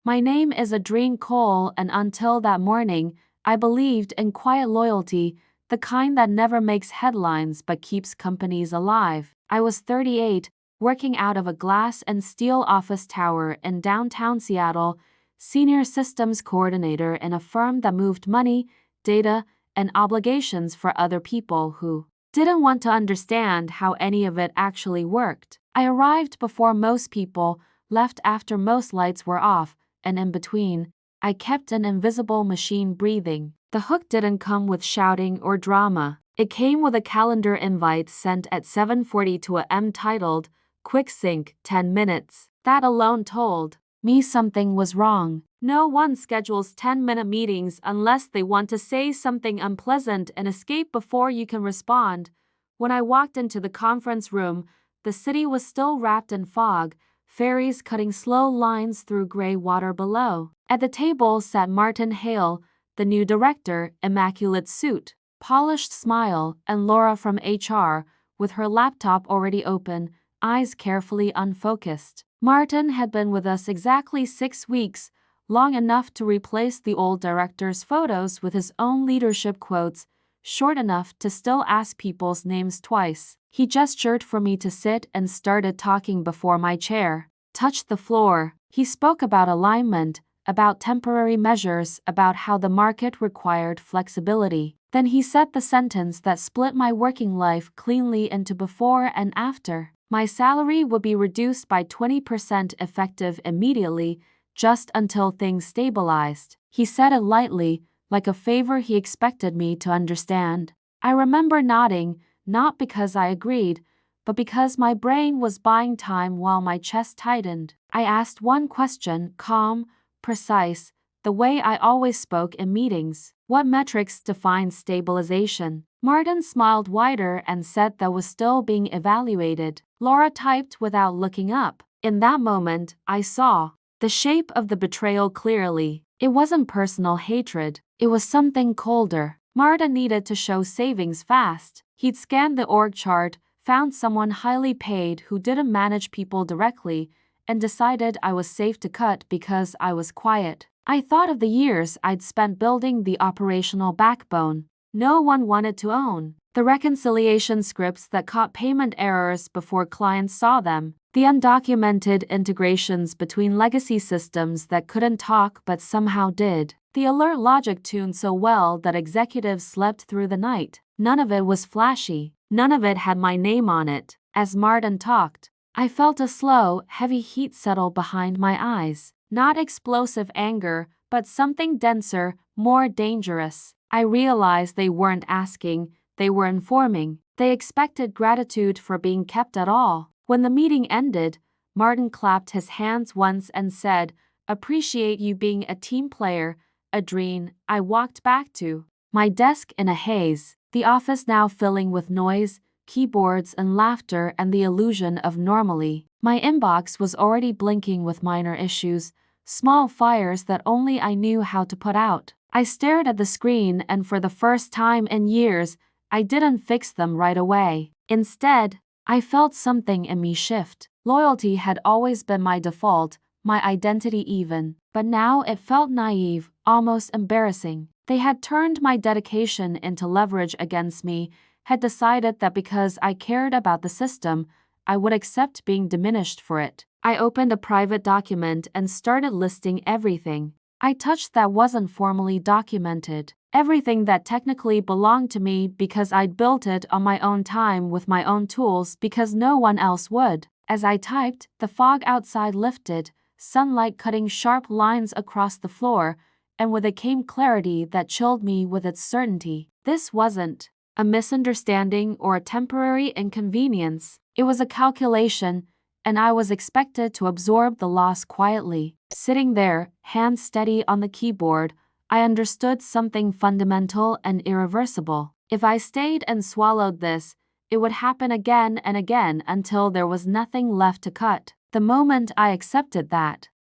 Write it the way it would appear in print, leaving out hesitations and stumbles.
My name is Adrien Cole, and until that morning, I believed in quiet loyalty, the kind that never makes headlines but keeps companies alive. I was 38, working out of a glass and steel office tower in downtown Seattle, senior systems coordinator in a firm that moved money, data, and obligations for other people who didn't want to understand how any of it actually worked. I arrived before most people, left after most lights were off, and in between, I kept an invisible machine breathing. The hook didn't come with shouting or drama. It came with a calendar invite sent at 7:40 to a M titled, Quick Sync, 10 minutes. That alone told me something was wrong. No one schedules 10-minute meetings unless they want to say something unpleasant and escape before you can respond. When I walked into the conference room, the city was still wrapped in fog, ferries cutting slow lines through gray water below. At the table sat Martin Hale, the new director, immaculate suit, polished smile, and Laura from HR, with her laptop already open, eyes carefully unfocused. Martin had been with us exactly 6 weeks, long enough to replace the old director's photos with his own leadership quotes, short enough to still ask people's names twice. He gestured for me to sit and started talking before my chair touched the floor. He spoke about alignment, about temporary measures, about how the market required flexibility. Then he said the sentence that split my working life cleanly into before and after. My salary would be reduced by 20% effective immediately, just until things stabilized. He said it lightly, like a favor he expected me to understand. I remember nodding, not because I agreed, but because my brain was buying time while my chest tightened. I asked one question, calm, precise, the way I always spoke in meetings. What metrics define stabilization? Martin smiled wider and said that was still being evaluated. Laura typed without looking up. In that moment, I saw the shape of the betrayal clearly. It wasn't personal hatred. It was something colder. Martin needed to show savings fast. He'd scanned the org chart, found someone highly paid who didn't manage people directly, and decided I was safe to cut because I was quiet. I thought of the years I'd spent building the operational backbone no one wanted to own, the reconciliation scripts that caught payment errors before clients saw them, the undocumented integrations between legacy systems that couldn't talk but somehow did, the alert logic tuned so well that executives slept through the night. None of it was flashy. None of it had my name on it. As Martin talked, I felt a slow, heavy heat settle behind my eyes. Not explosive anger, but something denser, more dangerous. I realized they weren't asking, they were informing. They expected gratitude for being kept at all. When the meeting ended, Martin clapped his hands once and said, "Appreciate you being a team player, Adrien." I walked back to my desk in a haze, the office now filling with noise, keyboards and laughter and the illusion of normally. My inbox was already blinking with minor issues, small fires that only I knew how to put out. I stared at the screen and for the first time in years, I didn't fix them right away. Instead, I felt something in me shift. Loyalty had always been my default, my identity even, but now it felt naive, almost embarrassing. They had turned my dedication into leverage against me, had decided that because I cared about the system, I would accept being diminished for it. I opened a private document and started listing everything I touched that wasn't formally documented. Everything that technically belonged to me because I'd built it on my own time with my own tools because no one else would. As I typed, the fog outside lifted, sunlight cutting sharp lines across the floor, and with it came clarity that chilled me with its certainty. This wasn't a misunderstanding or a temporary inconvenience. It was a calculation, and I was expected to absorb the loss quietly. Sitting there, hands steady on the keyboard, I understood something fundamental and irreversible. If I stayed and swallowed this, it would happen again and again until there was nothing left to cut. The moment I accepted that,